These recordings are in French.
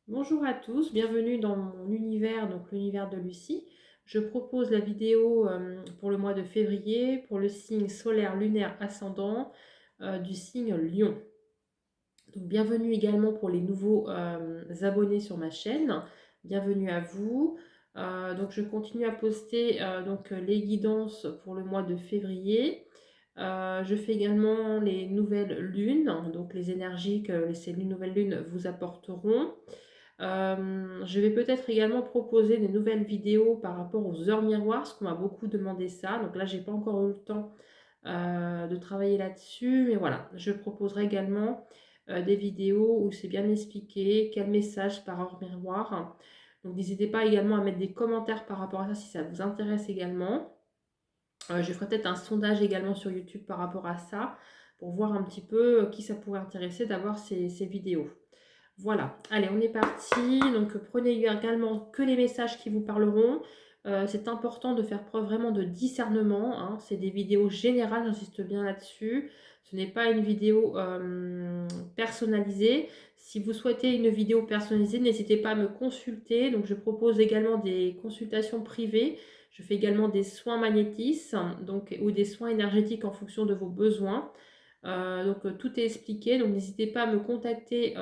Bonjour à tous, bienvenue dans mon univers, donc l'univers de Lucie. Je propose la vidéo pour le mois de février, pour le signe solaire lunaire ascendant du signe Lion. Donc bienvenue également pour les nouveaux abonnés sur ma chaîne. Bienvenue à vous. Donc je continue à poster les guidances pour le mois de février. Je fais également les nouvelles lunes, donc les énergies que ces nouvelles lunes vous apporteront. Je vais peut-être également proposer des nouvelles vidéos par rapport aux heures miroirs, parce qu'on m'a beaucoup demandé ça. Donc là, j'ai pas encore eu le temps de travailler là-dessus. Mais voilà, je proposerai également des vidéos où c'est bien expliqué, quel message par heure miroir. Donc n'hésitez pas également à mettre des commentaires par rapport à ça si ça vous intéresse également. Je ferai peut-être un sondage également sur YouTube par rapport à ça, pour voir un petit peu qui ça pourrait intéresser d'avoir ces vidéos. Voilà, allez, on est parti. Donc, prenez également que les messages qui vous parleront. C'est important de faire preuve vraiment de discernement, hein. C'est des vidéos générales, j'insiste bien là-dessus. Ce n'est pas une vidéo personnalisée. Si vous souhaitez une vidéo personnalisée, n'hésitez pas à me consulter. Donc, je propose également des consultations privées. Je fais également des soins magnétismes ou des soins énergétiques en fonction de vos besoins. Tout est expliqué, donc n'hésitez pas à me contacter.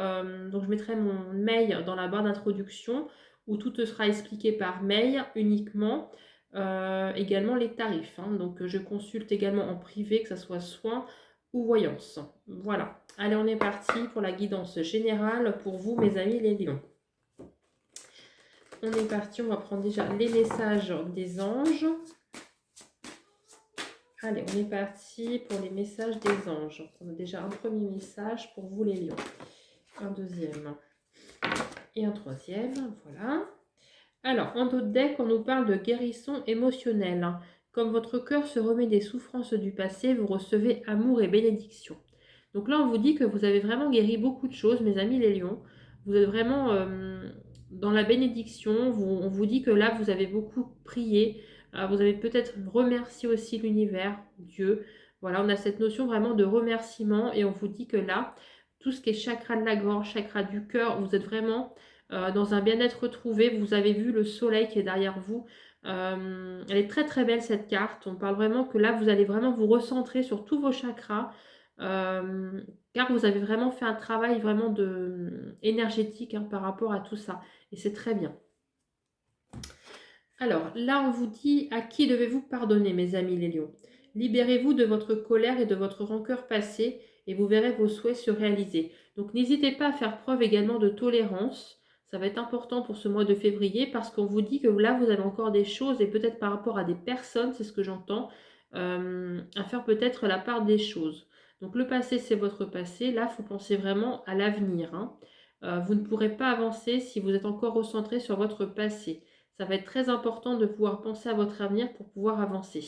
Donc je mettrai mon mail dans la barre d'introduction où tout sera expliqué par mail uniquement. Également les tarifs, hein. Donc je consulte également en privé, que ce soit soins ou voyance. Voilà, allez, on est parti pour la guidance générale pour vous mes amis les lions. On est parti, on va prendre déjà les messages des anges. Allez, on est parti pour les messages des anges. On a déjà un premier message pour vous les lions. Un deuxième et un troisième, voilà. Alors, en d'autres decks, on nous parle de guérison émotionnelle. Comme votre cœur se remet des souffrances du passé, vous recevez amour et bénédiction. Donc là, on vous dit que vous avez vraiment guéri beaucoup de choses, mes amis les lions. Vous êtes vraiment dans la bénédiction. On vous dit que là, vous avez beaucoup prié. Vous avez peut-être remercié aussi l'univers, Dieu. Voilà, on a cette notion vraiment de remerciement et on vous dit que là, tout ce qui est chakra de la gorge, chakra du cœur, vous êtes vraiment dans un bien-être retrouvé. Vous avez vu le soleil qui est derrière vous. Elle est très très belle cette carte. On parle vraiment que là, vous allez vraiment vous recentrer sur tous vos chakras. Euh, Car vous avez vraiment fait un travail vraiment énergétique, hein, par rapport à tout ça. Et c'est très bien. Alors là, on vous dit à qui devez-vous pardonner, mes amis les lions. Libérez-vous de votre colère et de votre rancœur passée et vous verrez vos souhaits se réaliser. Donc n'hésitez pas à faire preuve également de tolérance. Ça va être important pour ce mois de février parce qu'on vous dit que là, vous avez encore des choses et peut-être par rapport à des personnes, c'est ce que j'entends, à faire peut-être la part des choses. Donc le passé, c'est votre passé. Là, il faut penser vraiment à l'avenir, hein. Vous ne pourrez pas avancer si vous êtes encore recentré sur votre passé. Ça va être très important de pouvoir penser à votre avenir pour pouvoir avancer.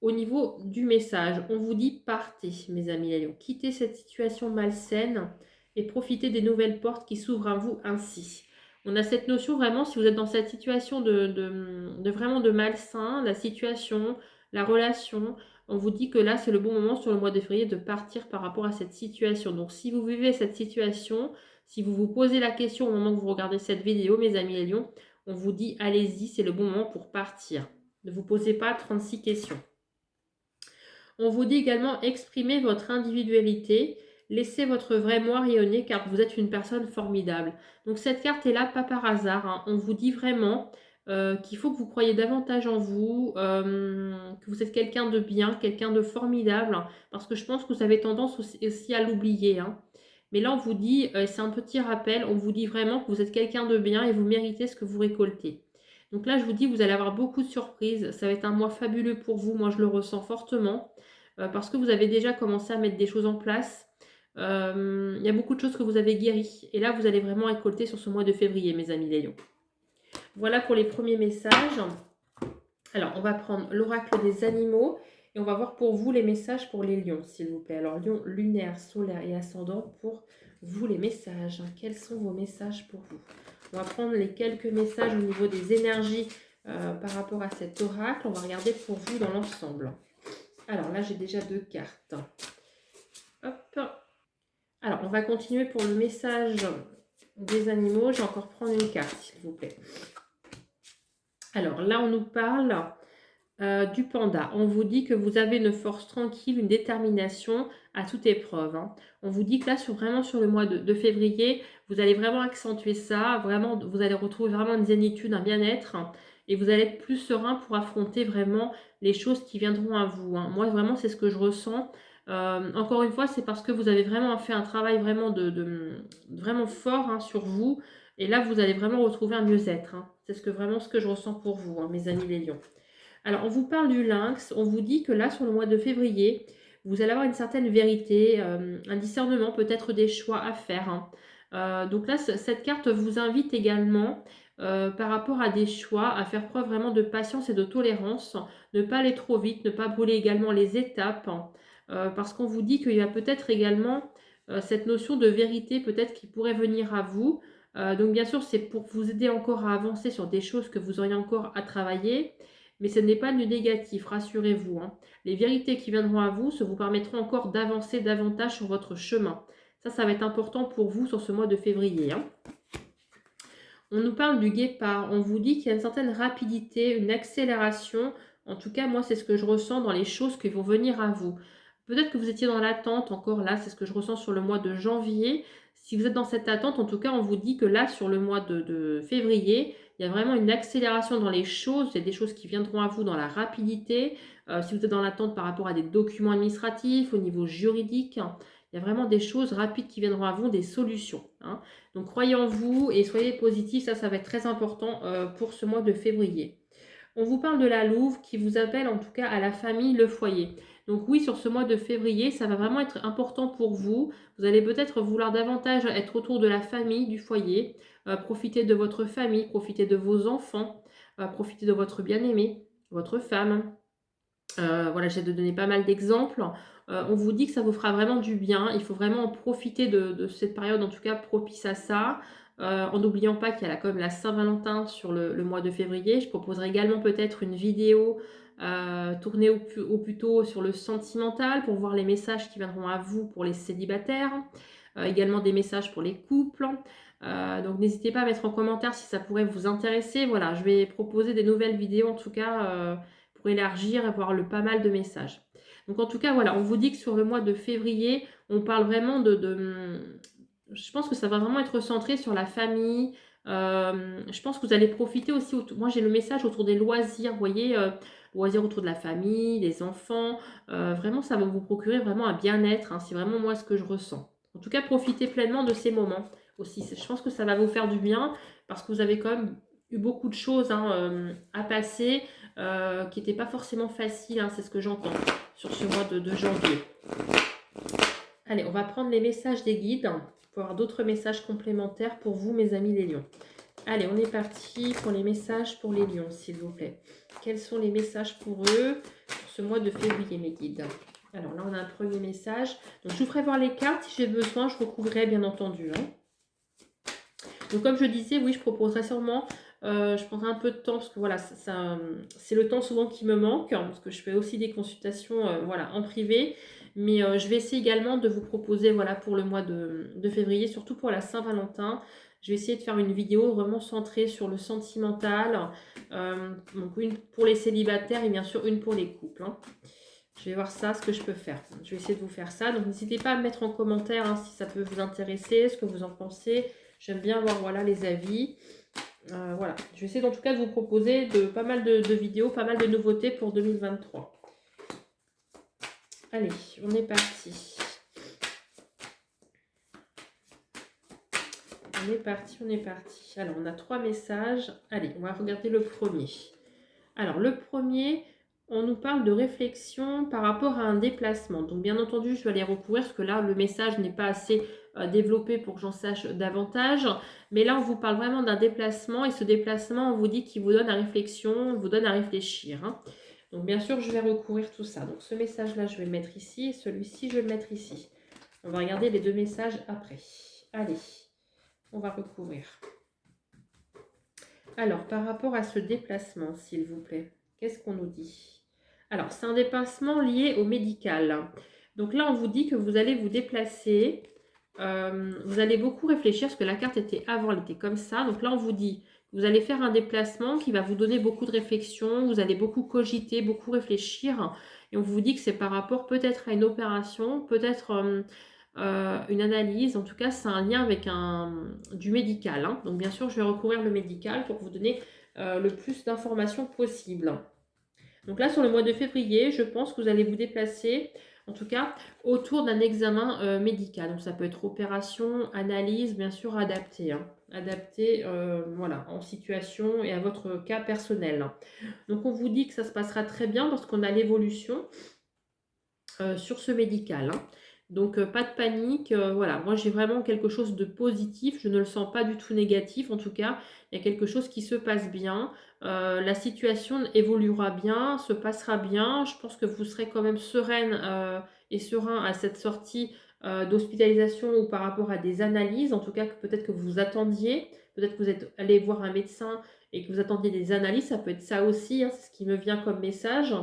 Au niveau du message, on vous dit partez, mes amis les lions. Quittez cette situation malsaine et profitez des nouvelles portes qui s'ouvrent à vous ainsi. On a cette notion vraiment, si vous êtes dans cette situation de vraiment de malsain, la situation, la relation, on vous dit que là, c'est le bon moment sur le mois de février de partir par rapport à cette situation. Donc, si vous vivez cette situation, si vous vous posez la question au moment que vous regardez cette vidéo, mes amis les lions, on vous dit allez-y, c'est le bon moment pour partir. Ne vous posez pas 36 questions. On vous dit également exprimez votre individualité, laissez votre vrai moi rayonner car vous êtes une personne formidable. Donc cette carte est là pas par hasard, hein. On vous dit vraiment qu'il faut que vous croyiez davantage en vous, que vous êtes quelqu'un de bien, quelqu'un de formidable, hein, parce que je pense que vous avez tendance aussi à l'oublier, hein. Mais là on vous dit, c'est un petit rappel, on vous dit vraiment que vous êtes quelqu'un de bien et vous méritez ce que vous récoltez. Donc là je vous dis, vous allez avoir beaucoup de surprises, ça va être un mois fabuleux pour vous, moi je le ressens fortement. Parce que vous avez déjà commencé à mettre des choses en place. Il y a beaucoup de choses que vous avez guéries. Et là, vous allez vraiment récolter sur ce mois de février, mes amis les lions. Voilà pour les premiers messages. Alors, on va prendre l'oracle des animaux et on va voir pour vous les messages pour les lions, s'il vous plaît. Alors, lion lunaire, solaire et ascendant pour vous les messages. Quels sont vos messages pour vous? On va prendre les quelques messages au niveau des énergies par rapport à cet oracle. On va regarder pour vous dans l'ensemble. Alors là, j'ai déjà 2 cartes. Hop. Alors, on va continuer pour le message des animaux. Je vais encore prendre une carte, s'il vous plaît. Alors là, on nous parle du panda. On vous dit que vous avez une force tranquille, une détermination à toute épreuve. Hein. On vous dit que là, vraiment sur le mois de février, vous allez vraiment accentuer ça. Vraiment, vous allez retrouver vraiment une zénitude, un bien-être. Hein, et vous allez être plus serein pour affronter vraiment les choses qui viendront à vous. Hein. Moi, vraiment, c'est ce que je ressens. Encore une fois, c'est parce que vous avez vraiment fait un travail vraiment, vraiment fort hein, sur vous. Et là, vous allez vraiment retrouver un mieux-être. Hein. C'est vraiment ce que je ressens pour vous, hein, mes amis les lions. Alors, on vous parle du lynx. On vous dit que là, sur le mois de février, vous allez avoir une certaine vérité, un discernement, peut-être des choix à faire. Hein. Donc là, cette carte vous invite également, par rapport à des choix, à faire preuve vraiment de patience et de tolérance, ne pas aller trop vite, ne pas brûler également les étapes, hein, parce qu'on vous dit qu'il y a peut-être également cette notion de vérité, peut-être qui pourrait venir à vous. Donc bien sûr, c'est pour vous aider encore à avancer sur des choses que vous auriez encore à travailler. Mais ce n'est pas du négatif, rassurez-vous. Hein. Les vérités qui viendront à vous, ça vous permettront encore d'avancer davantage sur votre chemin. Ça va être important pour vous sur ce mois de février. Hein. On nous parle du guépard. On vous dit qu'il y a une certaine rapidité, une accélération. En tout cas, moi, c'est ce que je ressens dans les choses qui vont venir à vous. Peut-être que vous étiez dans l'attente encore là, c'est ce que je ressens sur le mois de janvier. Si vous êtes dans cette attente, en tout cas, on vous dit que là, sur le mois de février, il y a vraiment une accélération dans les choses. Il y a des choses qui viendront à vous dans la rapidité. Si vous êtes dans l'attente par rapport à des documents administratifs, au niveau juridique, hein, il y a vraiment des choses rapides qui viendront à vous, des solutions. Hein. Donc croyez en vous et soyez positifs, ça va être très important pour ce mois de février. On vous parle de la Louve qui vous appelle en tout cas à la famille, le foyer. Donc oui, sur ce mois de février, ça va vraiment être important pour vous. Vous allez peut-être vouloir davantage être autour de la famille, du foyer, profiter de votre famille, profiter de vos enfants, profiter de votre bien-aimé, votre femme. Voilà, j'ai de donner pas mal d'exemples. On vous dit que ça vous fera vraiment du bien. Il faut vraiment en profiter de cette période, en tout cas propice à ça. En n'oubliant pas qu'il y a quand même la Saint-Valentin sur le mois de février. Je proposerai également peut-être une vidéo tournée au plus tôt sur le sentimental pour voir les messages qui viendront à vous pour les célibataires. Également des messages pour les couples. Donc n'hésitez pas à mettre en commentaire si ça pourrait vous intéresser. Voilà, je vais proposer des nouvelles vidéos en tout cas pour élargir et avoir pas mal de messages. Donc en tout cas, voilà, on vous dit que sur le mois de février, on parle vraiment je pense que ça va vraiment être centré sur la famille. Je pense que vous allez profiter aussi, moi j'ai le message autour des loisirs, vous voyez, loisirs autour de la famille, des enfants. Vraiment, ça va vous procurer vraiment un bien-être, hein, c'est vraiment moi ce que je ressens. En tout cas, profitez pleinement de ces moments aussi. Je pense que ça va vous faire du bien parce que vous avez quand même eu beaucoup de choses hein, à passer qui n'étaient pas forcément faciles, hein, c'est ce que j'entends sur ce mois de janvier. Allez, on va prendre les messages des guides pour avoir d'autres messages complémentaires pour vous, mes amis les lions. Allez, on est parti pour les messages pour les lions, s'il vous plaît. Quels sont les messages pour eux pour ce mois de février, mes guides? Alors là, on a un premier message. Donc, je vous ferai voir les cartes. Si j'ai besoin, je recouvrirai, bien entendu. Hein. Donc, comme je disais, oui, je proposerai sûrement... je prendrai un peu de temps parce que voilà, c'est le temps souvent qui me manque hein, parce que je fais aussi des consultations voilà, en privé. Mais je vais essayer également de vous proposer voilà, pour le mois de février, surtout pour la Saint-Valentin. Je vais essayer de faire une vidéo vraiment centrée sur le sentimental. Donc une pour les célibataires et bien sûr une pour les couples. Hein. Je vais voir ça, ce que je peux faire. Je vais essayer de vous faire ça. Donc n'hésitez pas à me mettre en commentaire hein, si ça peut vous intéresser, ce que vous en pensez. J'aime bien voir voilà, les avis. Voilà, je vais essayer en tout cas de vous proposer pas mal de vidéos, pas mal de nouveautés pour 2023. Allez, on est parti. On est parti, on est parti. Alors, on a 3 messages. Allez, on va regarder le premier. Alors, le premier, on nous parle de réflexion par rapport à un déplacement. Donc, bien entendu, je vais aller recouvrir parce que là, le message n'est pas assez développé pour que j'en sache davantage. Mais là, on vous parle vraiment d'un déplacement. Et ce déplacement, on vous dit qu'il vous donne à réflexion, vous donne à réfléchir. Hein. Donc, bien sûr, je vais recouvrir tout ça. Donc, ce message-là, je vais le mettre ici. Et celui-ci, je vais le mettre ici. On va regarder les 2 messages après. Allez, on va recouvrir. Alors, par rapport à ce déplacement, s'il vous plaît, qu'est-ce qu'on nous dit? Alors, c'est un déplacement lié au médical. Donc là, on vous dit que vous allez vous déplacer Vous allez beaucoup réfléchir, parce que la carte était avant, elle était comme ça. Donc là, on vous dit que vous allez faire un déplacement qui va vous donner beaucoup de réflexion. Vous allez beaucoup cogiter, beaucoup réfléchir. Et on vous dit que c'est par rapport peut-être à une opération, peut-être une analyse. En tout cas, c'est un lien avec du médical, hein. Donc bien sûr, je vais recouvrir le médical pour vous donner le plus d'informations possible. Donc là, sur le mois de février, je pense que vous allez vous déplacer, en tout cas, autour d'un examen médical. Donc ça peut être opération, analyse, bien sûr, adapté, hein. Adapté, voilà, en situation et à votre cas personnel. Donc on vous dit que ça se passera très bien parce qu'on a l'évolution sur ce médical, hein. Donc pas de panique, voilà. Moi j'ai vraiment quelque chose de positif, je ne le sens pas du tout négatif en tout cas. Il y a quelque chose qui se passe bien, la situation évoluera bien, se passera bien. Je pense que vous serez quand même sereine, et serein à cette sortie, d'hospitalisation ou par rapport à des analyses. En tout cas que peut-être que vous attendiez, peut-être que vous êtes allé voir un médecin et que vous attendiez des analyses, ça peut être ça aussi, hein, c'est ce qui me vient comme message.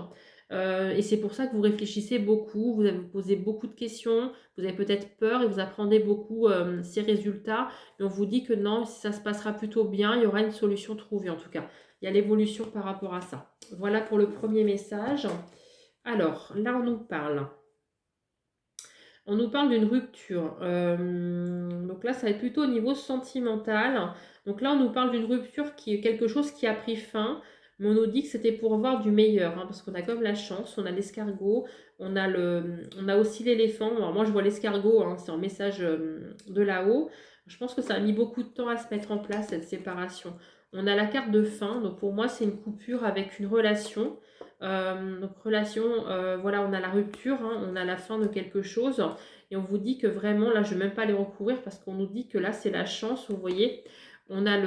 Et c'est pour ça que vous réfléchissez beaucoup, vous posez beaucoup de questions, vous avez peut-être peur et vous apprenez beaucoup ces résultats. Mais on vous dit que non, ça se passera plutôt bien, il y aura une solution trouvée en tout cas. Il y a l'évolution par rapport à ça. Voilà pour le premier message. Alors, là, on nous parle d'une rupture. Donc là, ça va être plutôt au niveau sentimental. Donc là, on nous parle d'une rupture qui est quelque chose qui a pris fin. Mais on nous dit que c'était pour voir du meilleur, hein, parce qu'on a comme la chance, on a l'escargot, on a aussi l'éléphant. Alors moi, je vois l'escargot, hein, c'est un message de là-haut. Je pense que ça a mis beaucoup de temps à se mettre en place, cette séparation. On a la carte de fin, donc pour moi, c'est une coupure avec une relation. Donc relation, voilà, on a la rupture, hein, on a la fin de quelque chose. Et on vous dit que vraiment, là, je ne vais même pas les recouvrir parce qu'on nous dit que là, c'est la chance, vous voyez. On a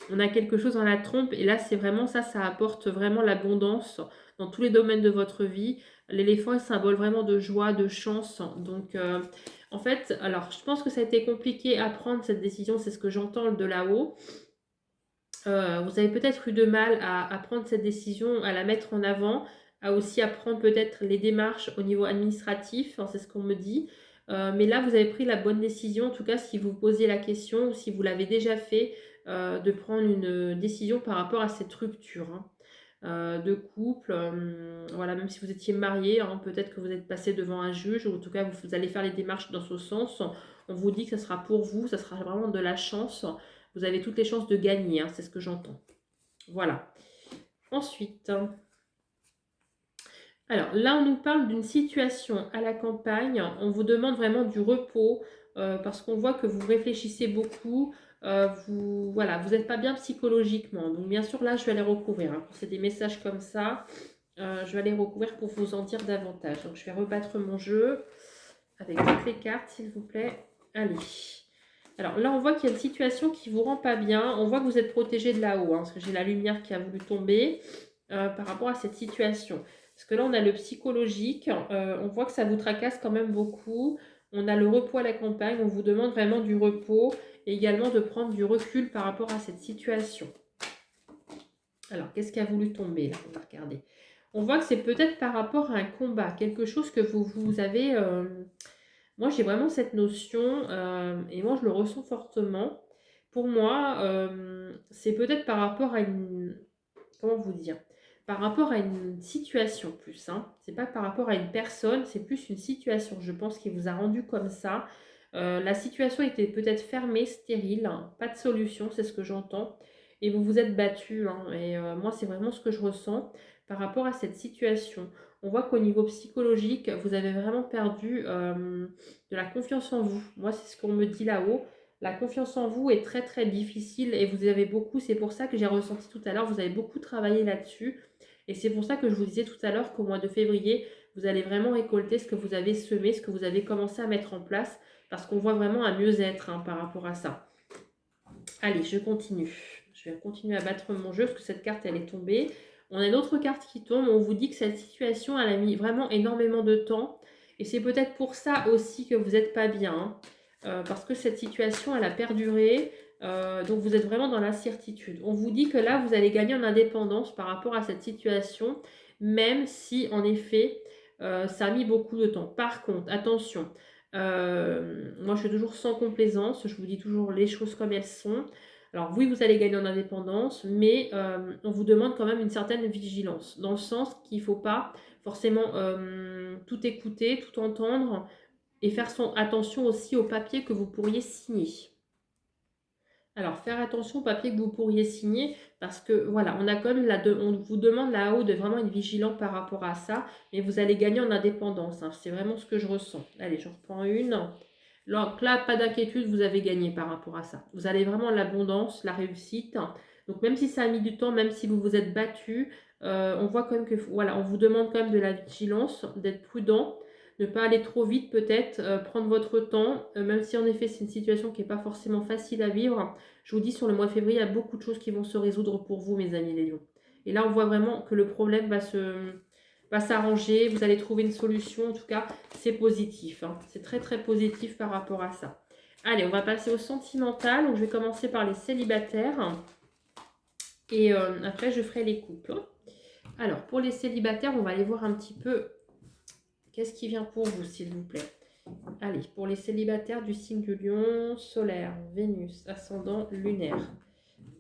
on a quelque chose dans la trompe et là, c'est vraiment ça, ça apporte vraiment l'abondance dans tous les domaines de votre vie. L'éléphant est un symbole vraiment de joie, de chance. Donc, en fait, alors, je pense que ça a été compliqué à prendre cette décision, c'est ce que j'entends de là-haut. Vous avez peut-être eu de mal à prendre cette décision, à la mettre en avant, à aussi apprendre peut-être les démarches au niveau administratif, hein, c'est ce qu'on me dit. Mais là, vous avez pris la bonne décision, en tout cas si vous posiez la question ou si vous l'avez déjà fait, de prendre une décision par rapport à cette rupture, hein, de couple. Voilà, même si vous étiez marié, hein, peut-être que vous êtes passé devant un juge, ou en tout cas vous allez faire les démarches dans ce sens. On vous dit que ça sera pour vous, ça sera vraiment de la chance. Vous avez toutes les chances de gagner, hein, c'est ce que j'entends. Voilà. Ensuite, alors là, on nous parle d'une situation à la campagne. On vous demande vraiment du repos parce qu'on voit que vous réfléchissez beaucoup. Voilà, vous n'êtes pas bien psychologiquement. Donc, bien sûr, là, je vais les recouvrir, hein. Quand c'est des messages comme ça, je vais les recouvrir pour vous en dire davantage. Donc, je vais rebattre mon jeu avec toutes les cartes, s'il vous plaît. Allez. Alors là, on voit qu'il y a une situation qui ne vous rend pas bien. On voit que vous êtes protégé de là-haut, hein, parce que j'ai la lumière qui a voulu tomber par rapport à cette situation. Parce que là, on a le psychologique. On voit que ça vous tracasse quand même beaucoup. On a le repos à la campagne. On vous demande vraiment du repos et également de prendre du recul par rapport à cette situation. Alors, qu'est-ce qui a voulu tomber là? On va regarder. On voit que c'est peut-être par rapport à un combat, quelque chose que vous avez... Moi, j'ai vraiment cette notion, et moi, je le ressens fortement. Pour moi, c'est peut-être par rapport à une... Comment vous dire? Par rapport à une situation plus, hein. C'est pas par rapport à une personne, c'est plus une situation, je pense, qui vous a rendu comme ça. La situation était peut-être fermée, stérile, hein, pas de solution, c'est ce que j'entends. Et vous vous êtes battu, hein, et moi, c'est vraiment ce que je ressens par rapport à cette situation. On voit qu'au niveau psychologique, vous avez vraiment perdu de la confiance en vous. Moi, c'est ce qu'on me dit là-haut. La confiance en vous est très très difficile et vous avez beaucoup, c'est pour ça que j'ai ressenti tout à l'heure, vous avez beaucoup travaillé là-dessus. Et c'est pour ça que je vous disais tout à l'heure qu'au mois de février, vous allez vraiment récolter ce que vous avez semé, ce que vous avez commencé à mettre en place, parce qu'on voit vraiment un mieux-être, hein, par rapport à ça. Allez, je continue. Je vais continuer à battre mon jeu, parce que cette carte, elle est tombée. On a une autre carte qui tombe, on vous dit que cette situation, elle a mis vraiment énormément de temps. Et c'est peut-être pour ça aussi que vous n'êtes pas bien, hein. Parce que cette situation, elle a perduré. Donc vous êtes vraiment dans l'incertitude. On vous dit que là, vous allez gagner en indépendance par rapport à cette situation, même si, en effet, ça a mis beaucoup de temps. Par contre, attention, Moi, je suis toujours sans complaisance, je vous dis toujours les choses comme elles sont. Alors oui, vous allez gagner en indépendance, mais on vous demande quand même une certaine vigilance, dans le sens qu'il ne faut pas forcément tout écouter, tout entendre, et faire attention aussi aux papiers que vous pourriez signer. Alors, faire attention au papier que vous pourriez signer, parce que voilà, on a quand même on vous demande là-haut de vraiment être vigilant par rapport à ça, mais vous allez gagner en indépendance, hein, c'est vraiment ce que je ressens. Allez, je reprends une. Donc là, pas d'inquiétude, vous avez gagné par rapport à ça. Vous avez vraiment l'abondance, la réussite. Donc même si ça a mis du temps, même si vous vous êtes battu, on voit quand même que voilà, on vous demande quand même de la vigilance, d'être prudent, ne pas aller trop vite peut-être, prendre votre temps, même si en effet c'est une situation qui n'est pas forcément facile à vivre. Je vous dis, sur le mois de février, il y a beaucoup de choses qui vont se résoudre pour vous, mes amis les lions. Et là, on voit vraiment que le problème va s'arranger, vous allez trouver une solution. En tout cas, c'est positif, hein. C'est très très positif par rapport à ça. Allez, on va passer au sentimental. Donc, je vais commencer par les célibataires. Et après, je ferai les couples. Alors, pour les célibataires, on va aller voir un petit peu qu'est-ce qui vient pour vous, s'il vous plaît. Allez, pour les célibataires du signe du lion, solaire, Vénus, ascendant, lunaire.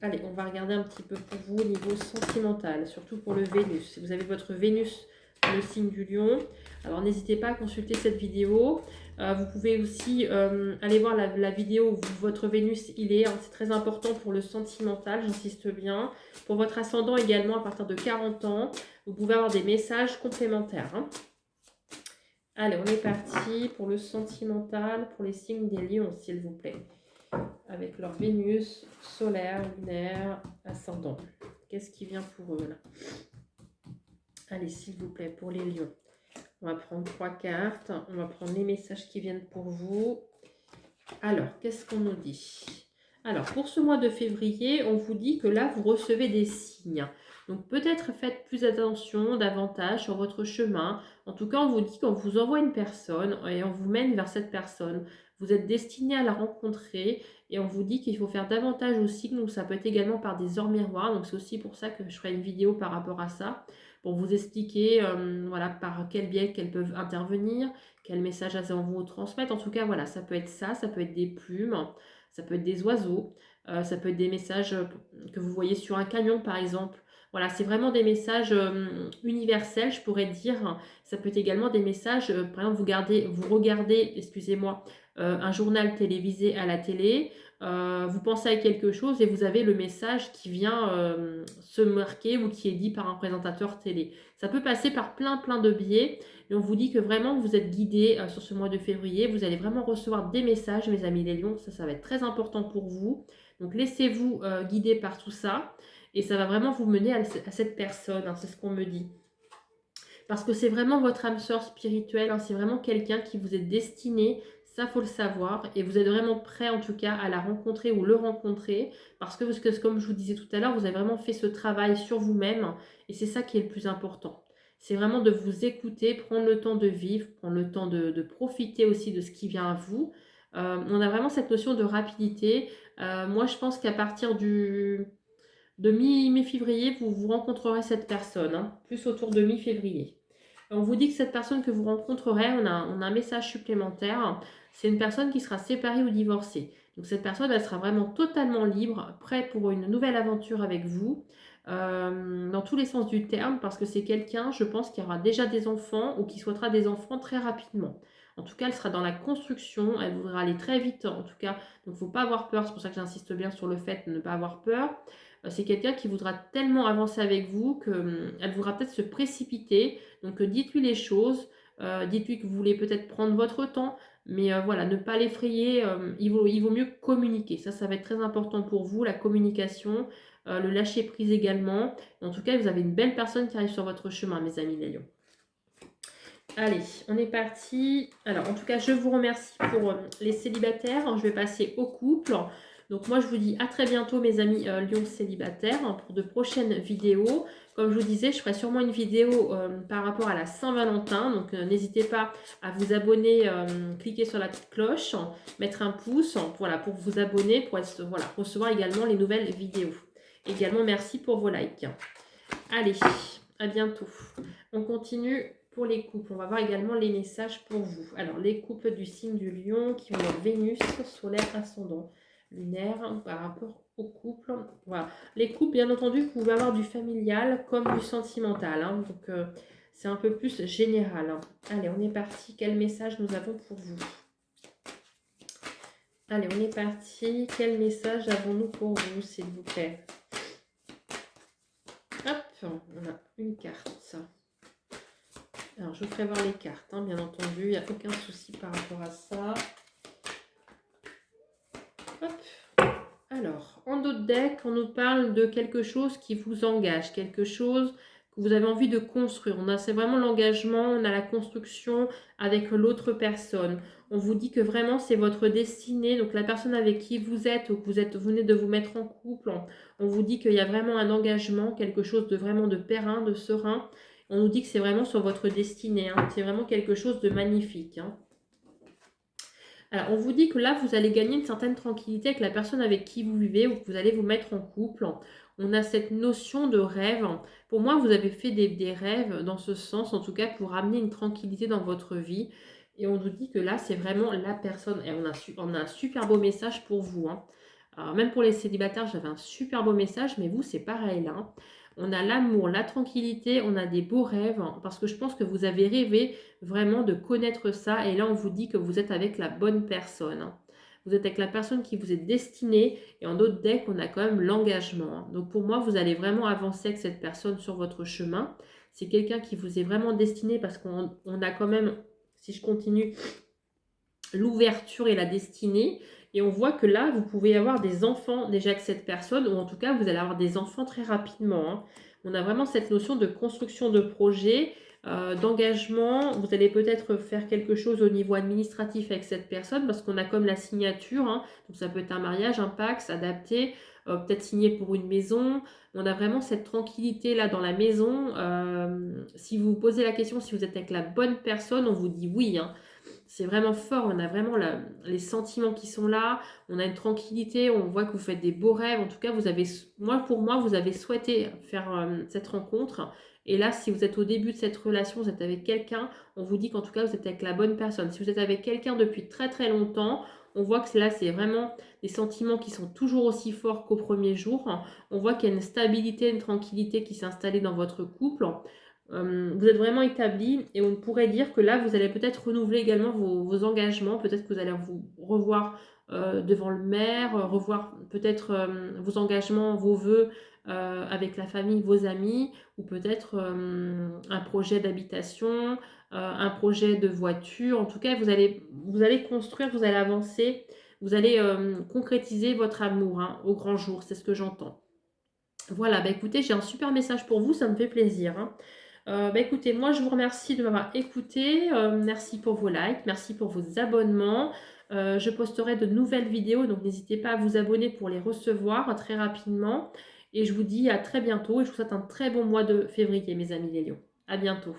Allez, on va regarder un petit peu pour vous au niveau sentimental, surtout pour le Vénus. Si vous avez votre Vénus dans le signe du lion, alors n'hésitez pas à consulter cette vidéo. Vous pouvez aussi aller voir la vidéo où votre Vénus il est. Hein, c'est très important pour le sentimental, j'insiste bien. Pour votre ascendant également, à partir de 40 ans, vous pouvez avoir des messages complémentaires. Hein. Allez, on est parti pour le sentimental, pour les signes des lions, s'il vous plaît. Avec leur Vénus, solaire, lunaire, ascendant. Qu'est-ce qui vient pour eux, là? Allez, s'il vous plaît, pour les lions. On va prendre 3 cartes. On va prendre les messages qui viennent pour vous. Alors, qu'est-ce qu'on nous dit? Alors, pour ce mois de février, on vous dit que là, vous recevez des signes. Donc, peut-être faites plus attention, davantage sur votre chemin. En tout cas, on vous dit qu'on vous envoie une personne et on vous mène vers cette personne. Vous êtes destiné à la rencontrer et on vous dit qu'il faut faire davantage aux signes. Donc, ça peut être également par des ors miroirs. Donc, c'est aussi pour ça que je ferai une vidéo par rapport à ça, pour vous expliquer voilà, par quel biais qu'elles peuvent intervenir, quel message elles vont vous transmettre. En tout cas, voilà, ça peut être ça peut être des plumes, ça peut être des oiseaux, ça peut être des messages que vous voyez sur un camion, par exemple. Voilà, c'est vraiment des messages universels, je pourrais dire. Ça peut être également des messages, par exemple, vous regardez, excusez-moi, un journal télévisé à la télé, vous pensez à quelque chose et vous avez le message qui vient se marquer ou qui est dit par un présentateur télé. Ça peut passer par plein de biais et on vous dit que vraiment vous êtes guidés sur ce mois de février. Vous allez vraiment recevoir des messages, mes amis les lions, ça va être très important pour vous. Donc laissez-vous guider par tout ça. Et ça va vraiment vous mener à cette personne, hein, c'est ce qu'on me dit. Parce que c'est vraiment votre âme sœur spirituelle, hein, c'est vraiment quelqu'un qui vous est destiné, ça faut le savoir. Et vous êtes vraiment prêt en tout cas à la rencontrer ou le rencontrer. Parce que comme je vous disais tout à l'heure, vous avez vraiment fait ce travail sur vous-même. Et c'est ça qui est le plus important. C'est vraiment de vous écouter, prendre le temps de vivre, prendre le temps de profiter aussi de ce qui vient à vous. On a vraiment cette notion de rapidité. Moi, je pense qu'à partir de mi-février, vous rencontrerez cette personne, hein, plus autour de mi-février. On vous dit que cette personne que vous rencontrerez, on a un message supplémentaire, c'est une personne qui sera séparée ou divorcée. Donc cette personne, elle sera vraiment totalement libre, prête pour une nouvelle aventure avec vous, dans tous les sens du terme, parce que c'est quelqu'un, je pense, qui aura déjà des enfants ou qui souhaitera des enfants très rapidement. En tout cas, elle sera dans la construction, elle voudra aller très vite, en tout cas, donc il ne faut pas avoir peur, c'est pour ça que j'insiste bien sur le fait de ne pas avoir peur. C'est quelqu'un qui voudra tellement avancer avec vous qu'elle voudra peut-être se précipiter. Donc dites-lui les choses, dites-lui que vous voulez peut-être prendre votre temps, mais voilà, ne pas l'effrayer, il vaut mieux communiquer. Ça va être très important pour vous, la communication, le lâcher prise également. En tout cas, vous avez une belle personne qui arrive sur votre chemin, mes amis les lions. Allez, on est parti. Alors, en tout cas, je vous remercie pour les célibataires. Je vais passer au couple. Donc moi, je vous dis à très bientôt, mes amis lions célibataires, pour de prochaines vidéos. Comme je vous disais, je ferai sûrement une vidéo par rapport à la Saint-Valentin. Donc n'hésitez pas à vous abonner, cliquer sur la petite cloche, mettre un pouce voilà, pour vous abonner, pour voilà, recevoir également les nouvelles vidéos. Également, merci pour vos likes. Allez, à bientôt. On continue pour les couples. On va voir également les messages pour vous. Alors, les couples du signe du lion qui ont leur Vénus, solaire, ascendant, lunaire, par rapport au couple. Voilà. Les couples, bien entendu, vous pouvez avoir du familial comme du sentimental. Hein. Donc, c'est un peu plus général. Hein. Allez, on est parti. Quel message nous avons pour vous? Allez, on est parti. Quel message avons-nous pour vous, s'il vous plaît? Hop, on a une carte. Alors, je vous ferai voir les cartes, hein, bien entendu. Il n'y a aucun souci par rapport à ça. Hop. Alors, en d'autres decks, on nous parle de quelque chose qui vous engage, quelque chose que vous avez envie de construire. C'est vraiment l'engagement, on a la construction avec l'autre personne. On vous dit que vraiment c'est votre destinée, donc la personne avec qui vous êtes ou que vous venez de vous mettre en couple, on vous dit qu'il y a vraiment un engagement, quelque chose de vraiment de périn, de serein. On nous dit que c'est vraiment sur votre destinée, hein. C'est vraiment quelque chose de magnifique. Hein. Alors, on vous dit que là, vous allez gagner une certaine tranquillité avec la personne avec qui vous vivez ou que vous allez vous mettre en couple. On a cette notion de rêve. Pour moi, vous avez fait des rêves dans ce sens, en tout cas, pour amener une tranquillité dans votre vie. Et on nous dit que là, c'est vraiment la personne. Et on a un super beau message pour vous. Hein. Alors, même pour les célibataires, j'avais un super beau message, mais vous, c'est pareil là. Hein. On a l'amour, la tranquillité, on a des beaux rêves, hein, parce que je pense que vous avez rêvé vraiment de connaître ça. Et là, on vous dit que vous êtes avec la bonne personne. Hein. Vous êtes avec la personne qui vous est destinée. Et en d'autres decks, on a quand même l'engagement. Hein. Donc pour moi, vous allez vraiment avancer avec cette personne sur votre chemin. C'est quelqu'un qui vous est vraiment destiné parce qu'on a quand même, si je continue, l'ouverture et la destinée. Et on voit que là, vous pouvez avoir des enfants déjà avec cette personne, ou en tout cas, vous allez avoir des enfants très rapidement. Hein. On a vraiment cette notion de construction de projet, d'engagement. Vous allez peut-être faire quelque chose au niveau administratif avec cette personne, parce qu'on a comme la signature. Hein. Donc ça peut être un mariage, un Pacs adapté, peut-être signé pour une maison. On a vraiment cette tranquillité là dans la maison. Si vous vous posez la question si vous êtes avec la bonne personne, on vous dit oui. Hein. C'est vraiment fort, on a vraiment les sentiments qui sont là, on a une tranquillité, on voit que vous faites des beaux rêves. En tout cas, pour moi, vous avez souhaité faire cette rencontre. Et là, si vous êtes au début de cette relation, vous êtes avec quelqu'un, on vous dit qu'en tout cas, vous êtes avec la bonne personne. Si vous êtes avec quelqu'un depuis très très longtemps, on voit que là, c'est vraiment des sentiments qui sont toujours aussi forts qu'au premier jour. On voit qu'il y a une stabilité, une tranquillité qui s'est installée dans votre couple. Vous êtes vraiment établi et on pourrait dire que là, vous allez peut-être renouveler également vos engagements. Peut-être que vous allez vous revoir devant le maire, revoir peut-être vos engagements, vos vœux avec la famille, vos amis, ou peut-être un projet d'habitation, un projet de voiture. En tout cas, vous allez construire, vous allez avancer, vous allez concrétiser votre amour hein, au grand jour. C'est ce que j'entends. Voilà, bah écoutez, j'ai un super message pour vous, ça me fait plaisir. Hein. Écoutez, moi je vous remercie de m'avoir écouté, merci pour vos likes, merci pour vos abonnements. Je posterai de nouvelles vidéos, donc n'hésitez pas à vous abonner pour les recevoir très rapidement. Et je vous dis à très bientôt et je vous souhaite un très bon mois de février, mes amis les lions. À bientôt.